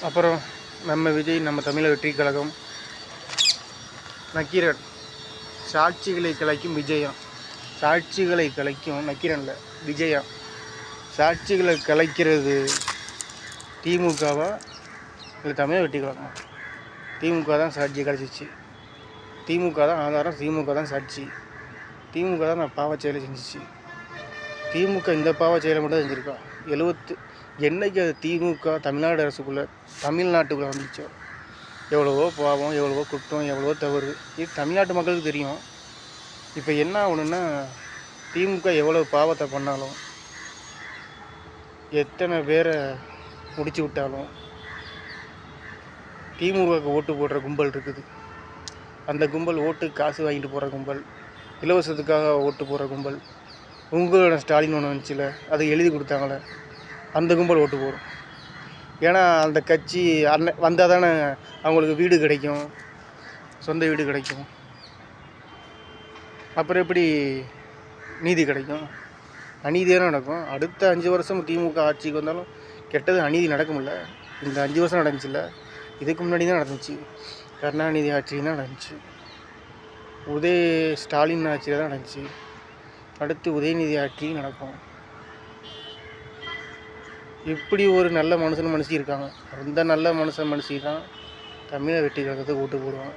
அப்புறம் நம்ம விஜய், நம்ம தமிழக வெற்றி கழகம், நக்கீரன் சாட்சிகளை கலைக்கும் விஜயம், சாட்சிகளை கலைக்கும் நக்கீரனில் விஜயம், சாட்சிகளை கலைக்கிறது திமுகவா இல்லை தமிழக வெற்றி கழகம்? திமுக தான் சாட்சியை கலைச்சிச்சு, திமுக தான் ஆதாரம், திமுக தான் சாட்சி, திமுக தான் நான் பாவச் செயலை செஞ்சிச்சு. திமுக இந்த பாவச் செயலை மட்டும் செஞ்சுருக்கா. என்னைக்கு அது திமுக தமிழ்நாடு அரசுக்குள்ளே தமிழ்நாட்டுக்குள்ளே வந்துச்சோ எவ்வளவோ பாவம், எவ்வளவோ குற்றம், எவ்வளவோ தவறு இது தமிழ்நாட்டு மக்களுக்கு தெரியும். இப்போ என்ன ஆகணுன்னா, திமுக எவ்வளோ பாவத்தை பண்ணாலும், எத்தனை பேரை முடிச்சு விட்டாலும், திமுகவுக்கு ஓட்டு போடுற கும்பல் இருக்குது. அந்த கும்பல் ஓட்டு காசு வாங்கிட்டு போகிற கும்பல், இலவசத்துக்காக ஓட்டு போடுற கும்பல், உங்களோட ஸ்டாலின் ஒன்று வந்துச்சுல, அதை எழுதி கொடுத்தாங்களே, அந்த கும்பல் ஓட்டு போடும். ஏன்னா அந்த கட்சி வந்தால் தானே அவங்களுக்கு வீடு கிடைக்கும், சொந்த வீடு கிடைக்கும். அப்புறம் எப்படி நீதி கிடைக்கும்? அநீதியாக நடக்கும். அடுத்த 5 வருஷம் திமுக ஆட்சிக்கு வந்தாலும் கெட்டது அநீதி நடக்கும்ல. இந்த 5 வருஷம் நடந்துச்சுல்ல, இதுக்கு முன்னாடி தான் நடந்துச்சு. கருணாநிதி ஆட்சியில் தான் நடந்துச்சு, ஸ்டாலின் ஆட்சியில் தான் நடந்துச்சு, அடுத்து உதயநிதி ஆட்சியும் நடக்கும். இப்படி ஒரு நல்ல மனுஷி இருக்காங்க. அந்த நல்ல மனுஷி தான் தமிழக வெற்றி கழகத்துக்கு ஓட்டு போடுவாங்க.